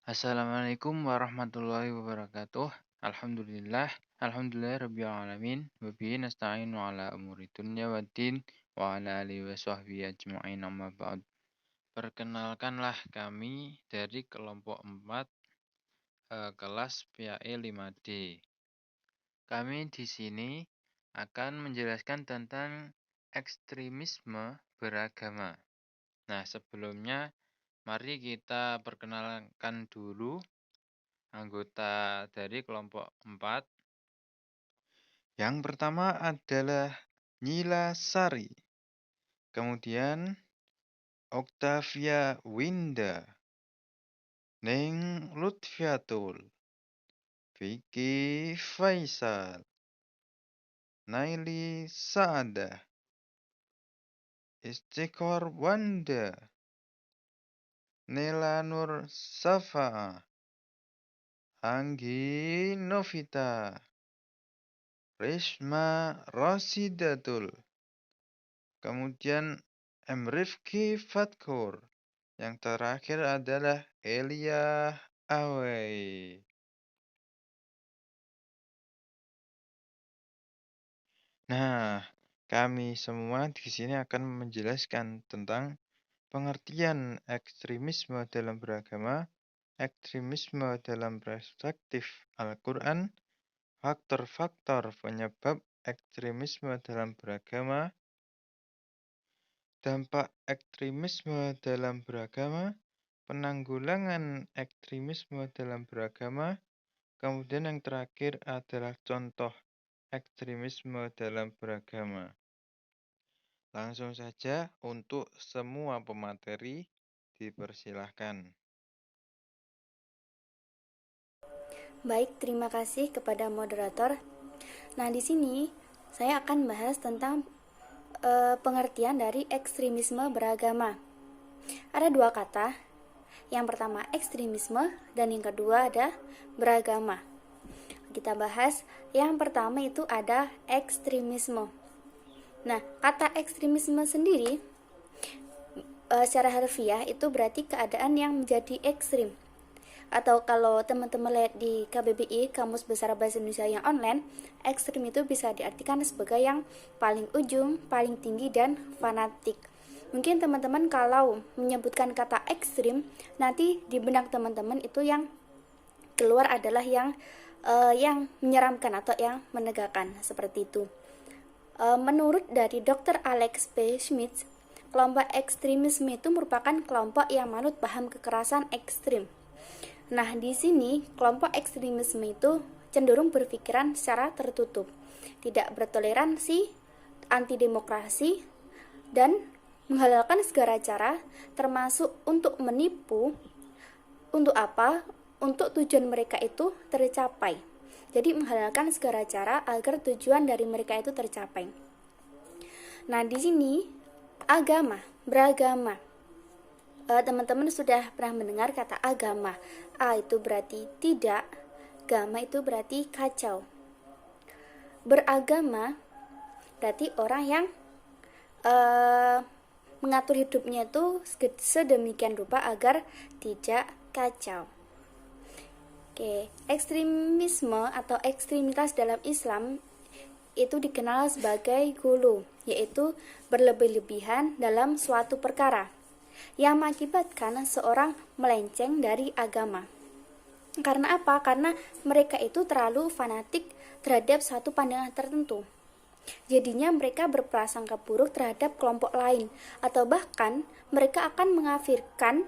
Assalamualaikum warahmatullahi wabarakatuh. Alhamdulillah rabbil alamin. Wa bihi nasta'inu ala umuri dunya waddin wa ala alihi wa sahbihi ajma'in amma ba'd. Perkenalkanlah kami dari kelompok 4 kelas PAE 5D. Kami di sini akan menjelaskan tentang ekstremisme beragama. Nah, sebelumnya mari kita perkenalkan dulu anggota dari kelompok 4. Yang pertama adalah Nyila Sari. Kemudian Octavia Winda, Neng Lutfiatul, Vicky Faisal, Naili Saadah, Istiqor Wanda, Nela Nur Safa, Anggi Novita, Risma Rosidatul, kemudian M. Rifki Fatkur. Yang terakhir adalah Elia Awei. Nah, kami semua di sini akan menjelaskan tentang pengertian ekstremisme dalam beragama, ekstremisme dalam perspektif Al-Quran, faktor-faktor penyebab ekstremisme dalam beragama, dampak ekstremisme dalam beragama, penanggulangan ekstremisme dalam beragama, kemudian yang terakhir adalah contoh ekstremisme dalam beragama. Langsung saja untuk semua pemateri dipersilahkan. Baik, terima kasih kepada moderator. Nah, di sini saya akan bahas tentang pengertian dari ekstremisme beragama. Ada dua kata. Yang pertama ekstremisme dan yang kedua ada beragama. Kita bahas yang pertama itu ada ekstremisme. Nah, kata ekstremisme sendiri secara harfiah itu berarti keadaan yang menjadi ekstrim. Atau kalau teman-teman lihat di KBBI, Kamus Besar Bahasa Indonesia yang online, ekstrim itu bisa diartikan sebagai yang paling ujung, paling tinggi, dan fanatik. Mungkin teman-teman kalau menyebutkan kata ekstrim, nanti di benak teman-teman itu yang keluar adalah yang menyeramkan atau yang menegakkan, seperti itu. Menurut dari Dr. Alex P. Schmitz, kelompok ekstremisme itu merupakan kelompok yang manut paham kekerasan ekstrim. Nah, di sini kelompok ekstremisme itu cenderung berpikiran secara tertutup, tidak bertoleransi, anti demokrasi, dan menghalalkan segala cara, termasuk untuk menipu. Untuk apa? Untuk tujuan mereka itu tercapai. Jadi menghalalkan segala cara agar tujuan dari mereka itu tercapai. Nah, di sini agama, beragama. Teman-teman sudah pernah mendengar kata agama. A itu berarti tidak, gama itu berarti kacau. Beragama berarti orang yang mengatur hidupnya itu sedemikian rupa agar tidak kacau. Oke, ekstremisme atau ekstremitas dalam Islam itu dikenal sebagai ghulu, yaitu berlebih-lebihan dalam suatu perkara yang mengakibatkan seorang melenceng dari agama. Karena apa? Karena mereka itu terlalu fanatik terhadap satu pandangan tertentu. Jadinya mereka berprasangka buruk terhadap kelompok lain, atau bahkan mereka akan mengafirkan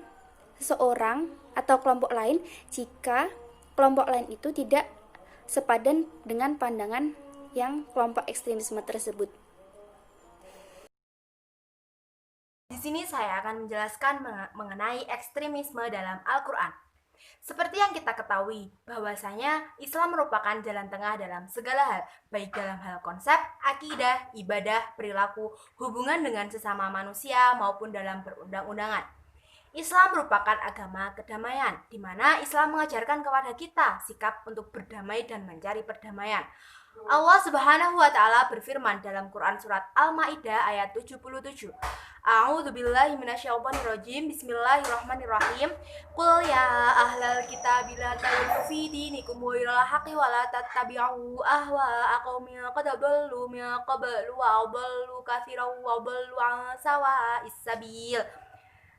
seseorang atau kelompok lain jika kelompok lain itu tidak sepadan dengan pandangan yang kelompok ekstremisme tersebut. Di sini saya akan menjelaskan mengenai ekstremisme dalam Al-Quran. Seperti yang kita ketahui, bahwasanya Islam merupakan jalan tengah dalam segala hal, baik dalam hal konsep, akidah, ibadah, perilaku, hubungan dengan sesama manusia, maupun dalam perundang-undangan. Islam merupakan agama kedamaian, di mana Islam mengajarkan kepada kita sikap untuk berdamai dan mencari perdamaian. Allah Subhanahu wa taala berfirman dalam Quran surat Al-Maidah ayat 77. A'udzubillahi minasyaitonirrajim. Bismillahirrahmanirrahim. Qul ya ahlal kitab la taghlu fi dinikum ghairal haqqi wa la tattabi'u ahwa'a qaumin qad dallu min qablu wa adallu katsiran wa dallu an sawa'is sabil.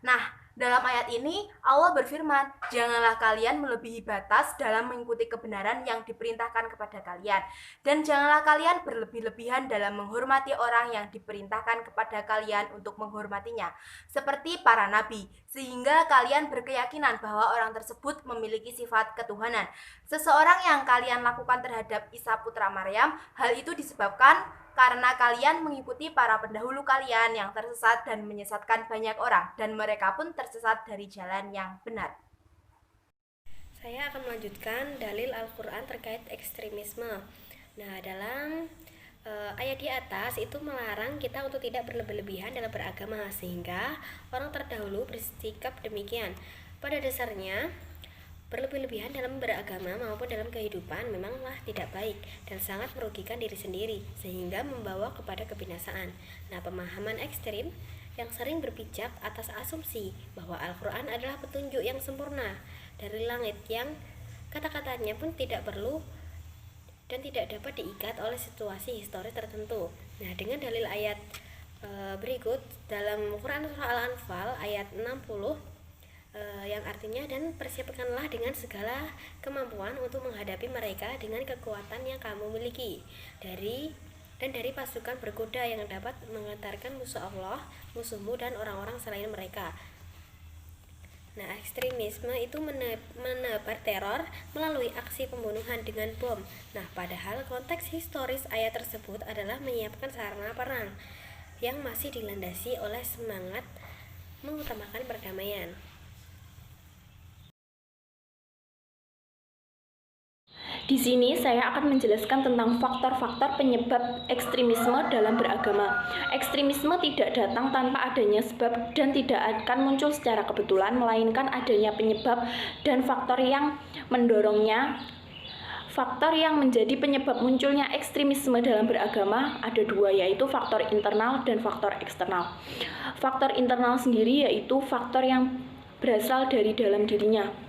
Nah, dalam ayat ini Allah berfirman, janganlah kalian melebihi batas dalam mengikuti kebenaran yang diperintahkan kepada kalian. Dan janganlah kalian berlebih-lebihan dalam menghormati orang yang diperintahkan kepada kalian untuk menghormatinya. Seperti para nabi, sehingga kalian berkeyakinan bahwa orang tersebut memiliki sifat ketuhanan. Seseorang yang kalian lakukan terhadap Isa putra Maryam, hal itu disebabkan karena kalian mengikuti para pendahulu kalian yang tersesat dan menyesatkan banyak orang, dan mereka pun tersesat dari jalan yang benar. Saya akan melanjutkan dalil Al-Quran terkait ekstremisme. Nah, dalam ayat di atas itu melarang kita untuk tidak berlebihan dalam beragama, sehingga orang terdahulu bersikap demikian. Pada dasarnya, berlebih-lebihan dalam beragama maupun dalam kehidupan memanglah tidak baik dan sangat merugikan diri sendiri, sehingga membawa kepada kebinasaan. Nah, pemahaman ekstrim yang sering berpijak atas asumsi bahwa Al-Quran adalah petunjuk yang sempurna dari langit, yang kata-katanya pun tidak perlu dan tidak dapat diikat oleh situasi historis tertentu. Nah, dengan dalil ayat berikut dalam Quran Surah Al-Anfal ayat 60, yang artinya, dan persiapkanlah dengan segala kemampuan untuk menghadapi mereka dengan kekuatan yang kamu miliki dari pasukan berkuda yang dapat mengantarkan musuh Allah, musuhmu, dan orang-orang selain mereka. Nah, ekstremisme itu menebar teror melalui aksi pembunuhan dengan bom. Nah, padahal konteks historis ayat tersebut adalah menyiapkan sarana perang yang masih dilandasi oleh semangat mengutamakan perdamaian. Di sini saya akan menjelaskan tentang faktor-faktor penyebab ekstremisme dalam beragama. Ekstremisme tidak datang tanpa adanya sebab dan tidak akan muncul secara kebetulan, melainkan adanya penyebab dan faktor yang mendorongnya. Faktor yang menjadi penyebab munculnya ekstremisme dalam beragama ada dua, yaitu faktor internal dan faktor eksternal. Faktor internal sendiri yaitu faktor yang berasal dari dalam dirinya.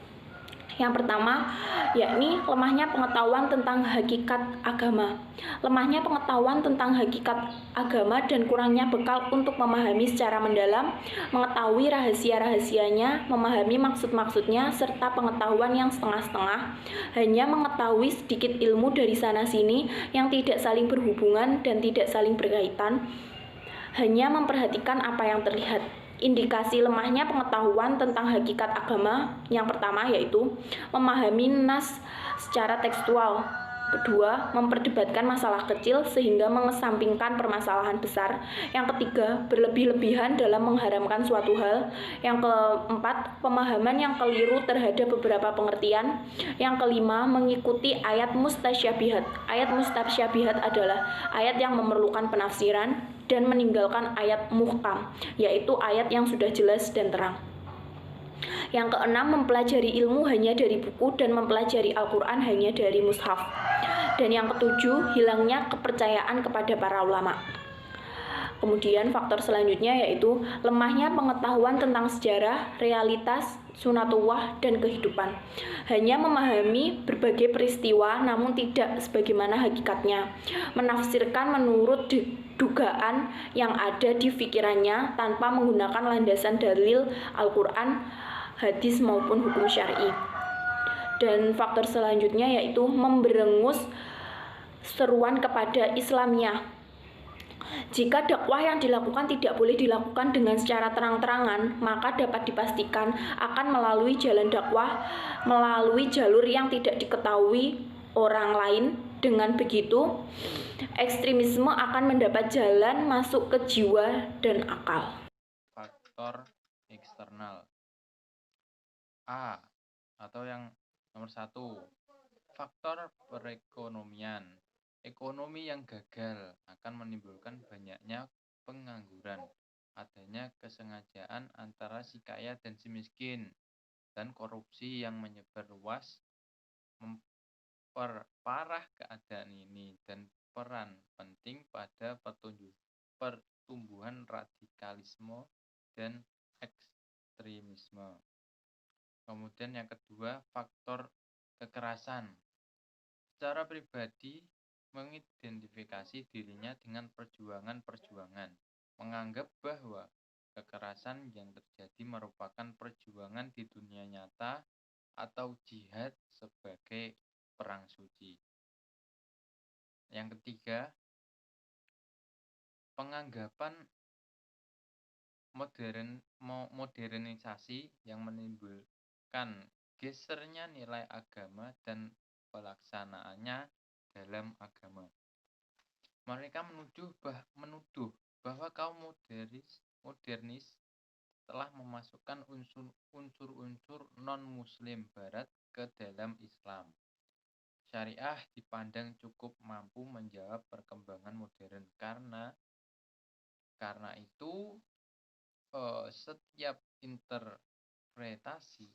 Yang pertama, yakni lemahnya pengetahuan tentang hakikat agama. Lemahnya pengetahuan tentang hakikat agama dan kurangnya bekal untuk memahami secara mendalam, mengetahui rahasia-rahasianya, memahami maksud-maksudnya, serta pengetahuan yang setengah-setengah, hanya mengetahui sedikit ilmu dari sana-sini yang tidak saling berhubungan dan tidak saling berkaitan, hanya memperhatikan apa yang terlihat. Indikasi lemahnya pengetahuan tentang hakikat agama yang pertama yaitu memahami nas secara tekstual. Kedua, memperdebatkan masalah kecil sehingga mengesampingkan permasalahan besar. Yang ketiga, berlebih-lebihan dalam mengharamkan suatu hal. Yang keempat, pemahaman yang keliru terhadap beberapa pengertian. Yang kelima, mengikuti ayat mustasyabihat. Ayat mustasyabihat adalah ayat yang memerlukan penafsiran dan meninggalkan ayat muhkam, yaitu ayat yang sudah jelas dan terang. Yang keenam, mempelajari ilmu hanya dari buku dan mempelajari Al-Quran hanya dari mushaf. Dan yang ketujuh, hilangnya kepercayaan kepada para ulama. Kemudian faktor selanjutnya yaitu lemahnya pengetahuan tentang sejarah, realitas, sunatullah, dan kehidupan. Hanya memahami berbagai peristiwa namun tidak sebagaimana hakikatnya. Menafsirkan menurut dugaan yang ada di pikirannya tanpa menggunakan landasan dalil Al-Quran, hadis maupun hukum syar'i. Dan faktor selanjutnya yaitu memberengus seruan kepada Islamiyah. Jika dakwah yang dilakukan tidak boleh dilakukan dengan secara terang-terangan, maka dapat dipastikan akan melalui jalan dakwah, melalui jalur yang tidak diketahui orang lain. Dengan begitu, ekstremisme akan mendapat jalan masuk ke jiwa dan akal. Faktor eksternal. A. Atau yang nomor 1, faktor perekonomian. Ekonomi yang gagal akan menimbulkan banyaknya pengangguran adanya kesengajaan antara si kaya dan si miskin, dan korupsi yang menyebar luas memperparah keadaan ini, dan peran penting pada pertumbuhan radikalisme dan ekstremisme. Kemudian yang kedua, faktor kekerasan. Secara pribadi, mengidentifikasi dirinya dengan perjuangan-perjuangan, menganggap bahwa kekerasan yang terjadi merupakan perjuangan di dunia nyata atau jihad sebagai perang suci. Yang ketiga, penganggapan modernisasi yang menimbulkan gesernya nilai agama dan pelaksanaannya dalam agama. Mereka menuduh bahwa kaum modernis telah memasukkan unsur-unsur non-muslim barat ke dalam Islam. Syariah dipandang cukup mampu menjawab perkembangan modern. Karena itu setiap interpretasi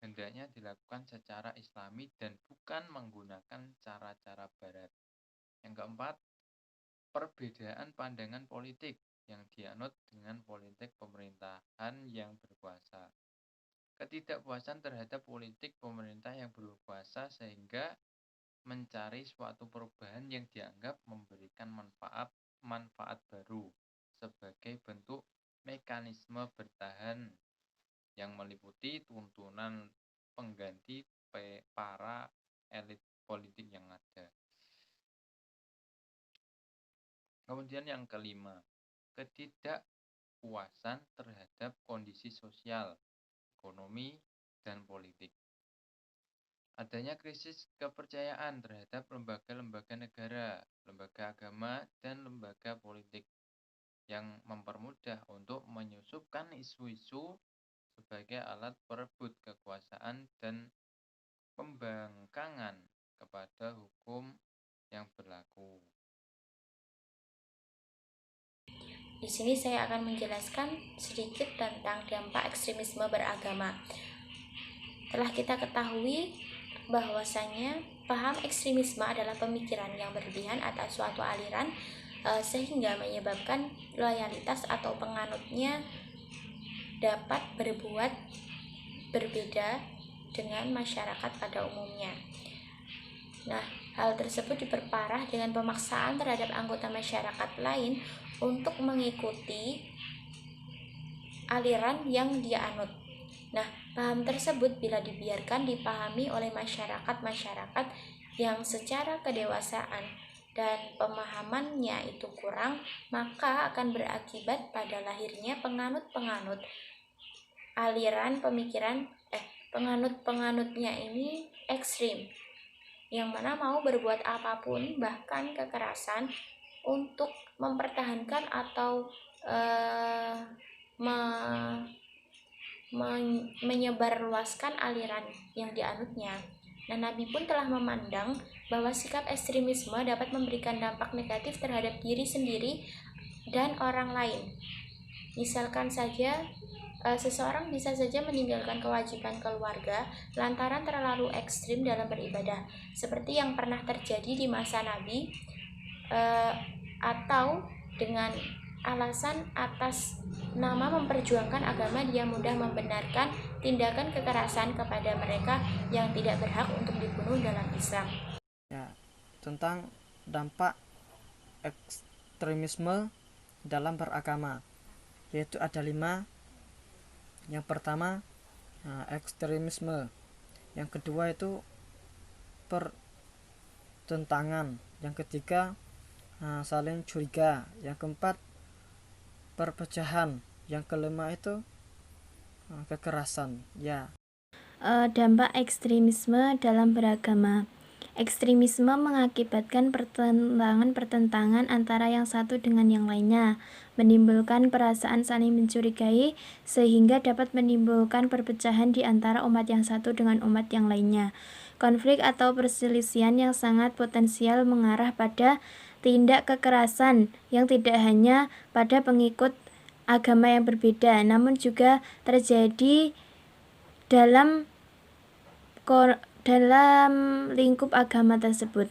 hendaknya dilakukan secara Islami dan bukan menggunakan cara-cara barat. Yang keempat, perbedaan pandangan politik yang dianut dengan politik pemerintahan yang berkuasa. Ketidakpuasan terhadap politik pemerintah yang berkuasa sehingga mencari suatu perubahan yang dianggap memberikan manfaat baru sebagai bentuk mekanisme bertahan yang meliputi tuntunan pengganti para elit politik yang ada. Kemudian yang kelima, ketidakpuasan terhadap kondisi sosial, ekonomi, dan politik. Adanya krisis kepercayaan terhadap lembaga-lembaga negara, lembaga agama, dan lembaga politik yang mempermudah untuk menyusupkan isu-isu sebagai alat perebut kekuasaan dan pembangkangan kepada hukum yang berlaku. Di sini saya akan menjelaskan sedikit tentang dampak ekstremisme beragama. Telah kita ketahui bahwasanya paham ekstremisme adalah pemikiran yang berlebihan atas suatu aliran sehingga menyebabkan loyalitas atau penganutnya dapat berbuat berbeda dengan masyarakat pada umumnya. Nah, hal tersebut diperparah dengan pemaksaan terhadap anggota masyarakat lain untuk mengikuti aliran yang dia anut. Nah, paham tersebut bila dibiarkan dipahami oleh masyarakat yang secara kedewasaan dan pemahamannya itu kurang, maka akan berakibat pada lahirnya penganut-penganut aliran pemikiran penganut-penganutnya ini ekstrim, yang mana mau berbuat apapun, bahkan kekerasan, untuk mempertahankan atau menyebarluaskan aliran yang dianutnya. Nah, Nabi pun telah memandang bahwa sikap ekstremisme dapat memberikan dampak negatif terhadap diri sendiri dan orang lain. Misalkan saja, seseorang bisa saja meninggalkan kewajiban keluarga lantaran terlalu ekstrim dalam beribadah, seperti yang pernah terjadi di masa Nabi, atau dengan alasan atas nama memperjuangkan agama dia mudah membenarkan tindakan kekerasan kepada mereka yang tidak berhak untuk dibunuh dalam Islam. Ya, tentang dampak ekstremisme dalam beragama, yaitu ada 5. Yang pertama, ekstremisme. Yang kedua itu pertentangan. Yang ketiga, saling curiga. Yang keempat, perpecahan. Yang kelima itu kekerasan. Ya. Dampak ekstremisme dalam beragama. Ekstremisme mengakibatkan pertentangan antara yang satu dengan yang lainnya, menimbulkan perasaan saling mencurigai, sehingga dapat menimbulkan perpecahan di antara umat yang satu dengan umat yang lainnya. Konflik atau perselisihan yang sangat potensial mengarah pada tindak kekerasan yang tidak hanya pada pengikut agama yang berbeda, namun juga terjadi dalam lingkup agama tersebut.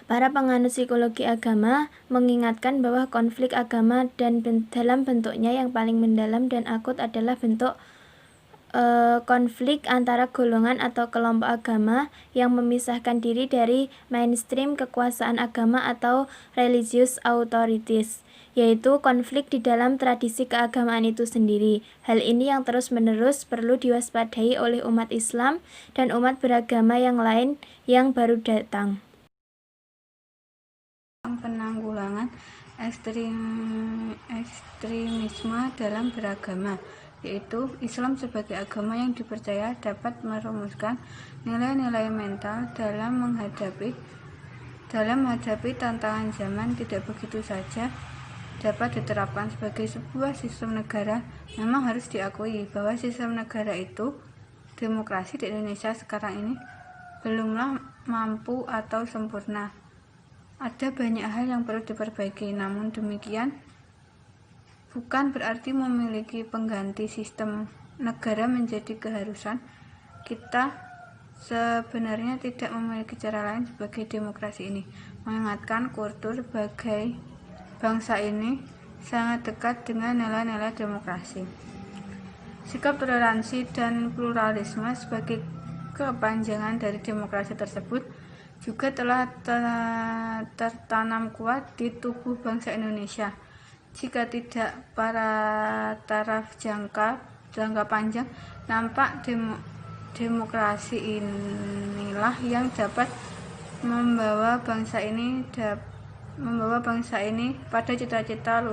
Para penganut psikologi agama mengingatkan bahwa konflik agama dalam bentuknya yang paling mendalam dan akut adalah bentuk konflik antara golongan atau kelompok agama yang memisahkan diri dari mainstream kekuasaan agama atau religious authorities, yaitu konflik di dalam tradisi keagamaan itu sendiri. Hal ini yang terus-menerus perlu diwaspadai oleh umat Islam dan umat beragama yang lain yang baru datang. Penanggulangan ekstremisme dalam beragama, yaitu Islam sebagai agama yang dipercaya dapat merumuskan nilai-nilai mental dalam menghadapi tantangan zaman, tidak begitu saja dapat diterapkan sebagai sebuah sistem negara. Memang harus diakui bahwa sistem negara itu, demokrasi di Indonesia sekarang ini, belumlah mampu atau sempurna. Ada banyak hal yang perlu diperbaiki, namun demikian bukan berarti memiliki pengganti sistem negara menjadi keharusan. Kita sebenarnya tidak memiliki cara lain sebagai demokrasi ini. Mengingatkan kultur sebagai bangsa ini sangat dekat dengan nilai-nilai demokrasi. Sikap toleransi dan pluralisme sebagai kepanjangan dari demokrasi tersebut juga telah tertanam kuat di tubuh bangsa Indonesia. Jika tidak para taraf jangka panjang, nampak demokrasi inilah yang dapat membawa bangsa ini pada cita-cita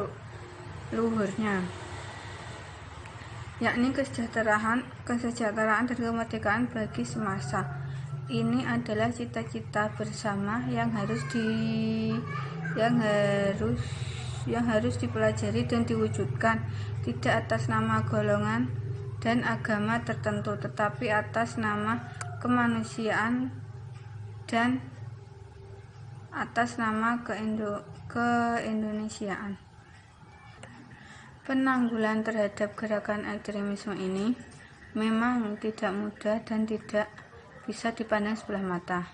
luhurnya, yakni kesejahteraan dan kemerdekaan bagi semasa. Ini adalah cita-cita bersama yang harus dipelajari dan diwujudkan, tidak atas nama golongan dan agama tertentu, tetapi atas nama kemanusiaan dan atas nama keindonesiaan. Penanggulangan terhadap gerakan ekstremisme ini memang tidak mudah dan tidak bisa dipandang sebelah mata.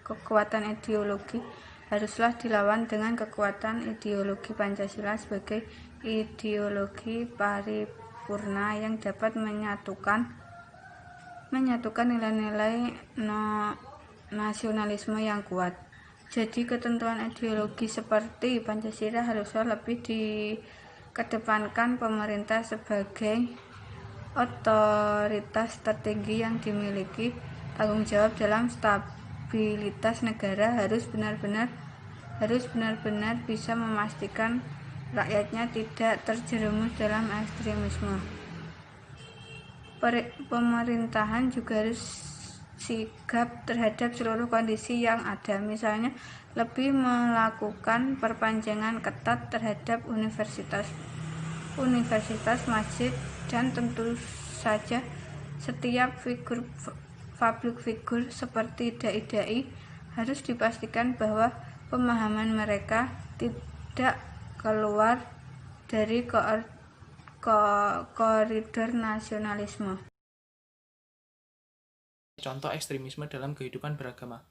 Kekuatan ideologi haruslah dilawan dengan kekuatan ideologi Pancasila sebagai ideologi paripurna yang dapat menyatukan nilai-nilai nasionalisme yang kuat. Jadi ketentuan ideologi seperti Pancasila haruslah lebih dikedepankan pemerintah sebagai otoritas tertinggi yang dimiliki tanggung jawab dalam stabilitas negara, harus benar-benar bisa memastikan rakyatnya tidak terjerumus dalam ekstremisme. Pemerintahan juga harus sigap terhadap seluruh kondisi yang ada, misalnya lebih melakukan perpanjangan ketat terhadap universitas, masjid, dan tentu saja setiap public figure seperti dai-dai harus dipastikan bahwa pemahaman mereka tidak keluar dari koridor nasionalisme. Contoh ekstremisme dalam kehidupan beragama.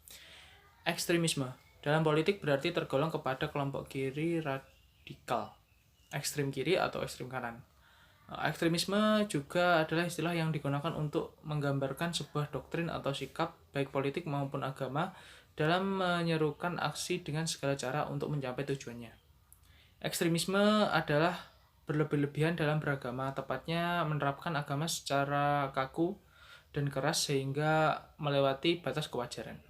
Ekstremisme dalam politik berarti tergolong kepada kelompok kiri radikal, ekstrem kiri atau ekstrem kanan. Ekstremisme juga adalah istilah yang digunakan untuk menggambarkan sebuah doktrin atau sikap, baik politik maupun agama, dalam menyerukan aksi dengan segala cara untuk mencapai tujuannya. Ekstremisme adalah berlebih-lebihan dalam beragama, tepatnya menerapkan agama secara kaku dan keras sehingga melewati batas kewajaran.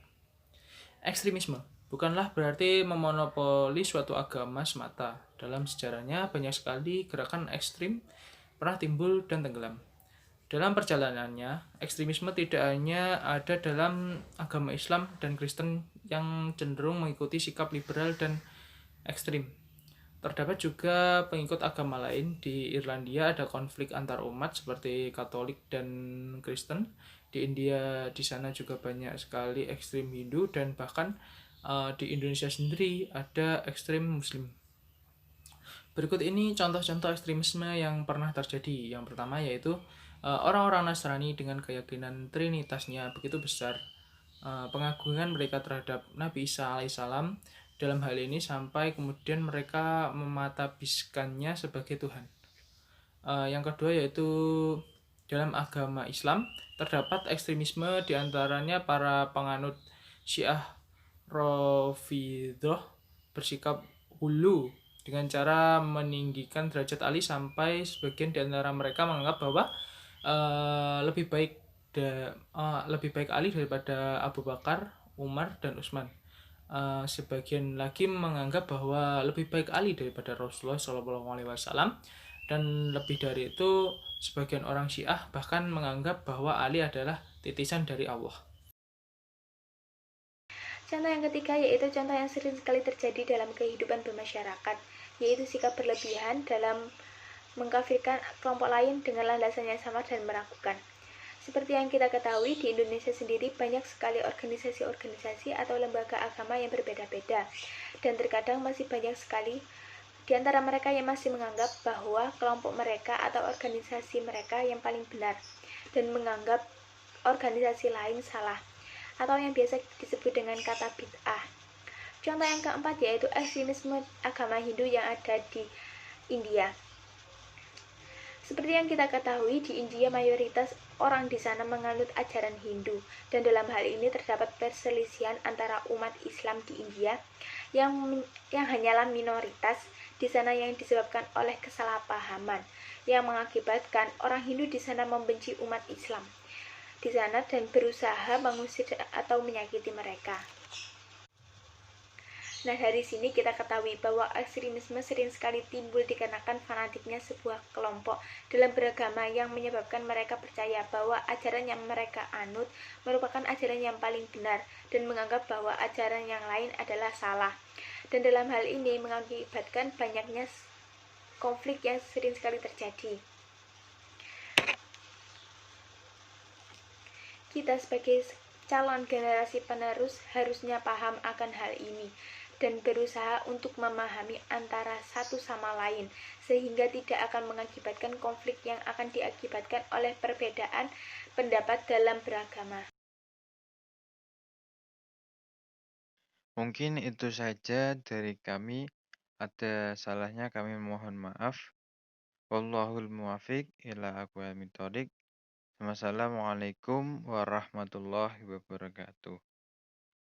Ekstremisme bukanlah berarti memonopoli suatu agama semata. Dalam sejarahnya banyak sekali gerakan ekstrim pernah timbul dan tenggelam. Dalam perjalanannya, ekstremisme tidak hanya ada dalam agama Islam dan Kristen yang cenderung mengikuti sikap liberal dan ekstrim. Terdapat juga pengikut agama lain. Di Irlandia ada konflik antar umat seperti Katolik dan Kristen. Di India di sana juga banyak sekali ekstrim Hindu, dan bahkan di Indonesia sendiri ada ekstrim Muslim. Berikut ini contoh-contoh ekstremisme yang pernah terjadi. Yang pertama yaitu orang-orang Nasrani dengan keyakinan trinitasnya begitu besar, pengagungan mereka terhadap Nabi Isa alaihissalam dalam hal ini sampai kemudian mereka mematabiskannya sebagai Tuhan. Yang kedua yaitu dalam agama Islam terdapat ekstremisme diantaranya para penganut Syiah Rafidhah bersikap hulu dengan cara meninggikan derajat Ali sampai sebagian di antara mereka menganggap bahwa lebih baik Ali daripada Abu Bakar, Umar, dan Utsman. Sebagian lagi menganggap bahwa lebih baik Ali daripada Rasulullah SAW, dan lebih dari itu sebagian orang Syiah bahkan menganggap bahwa Ali adalah titisan dari Allah. Contoh yang ketiga yaitu contoh yang sering sekali terjadi dalam kehidupan bermasyarakat, yaitu sikap berlebihan dalam mengkafirkan kelompok lain dengan landasan yang sama dan meragukan. Seperti yang kita ketahui, di Indonesia sendiri banyak sekali organisasi-organisasi atau lembaga agama yang berbeda-beda, dan terkadang masih banyak sekali di antara mereka yang masih menganggap bahwa kelompok mereka atau organisasi mereka yang paling benar, dan menganggap organisasi lain salah, atau yang biasa disebut dengan kata bid'ah. Contoh yang keempat yaitu ekstremisme agama Hindu yang ada di India. Seperti yang kita ketahui, di India mayoritas orang di sana menganut ajaran Hindu, dan dalam hal ini terdapat perselisihan antara umat Islam di India yang hanyalah minoritas di sana yang disebabkan oleh kesalahpahaman yang mengakibatkan orang Hindu di sana membenci umat Islam di sana dan berusaha mengusir atau menyakiti mereka. Nah, dari sini kita ketahui bahwa ekstremisme sering sekali timbul dikarenakan fanatiknya sebuah kelompok dalam beragama yang menyebabkan mereka percaya bahwa ajaran yang mereka anut merupakan ajaran yang paling benar dan menganggap bahwa ajaran yang lain adalah salah. Dan dalam hal ini mengakibatkan banyaknya konflik yang sering sekali terjadi. Kita sebagai calon generasi penerus harusnya paham akan hal ini dan berusaha untuk memahami antara satu sama lain sehingga tidak akan mengakibatkan konflik yang akan diakibatkan oleh perbedaan pendapat dalam beragama. Mungkin itu saja dari kami. Ada salahnya kami mohon maaf. Wallahul muwafiq ila aqwamit thoriq. Wassalamualaikum warahmatullahi wabarakatuh.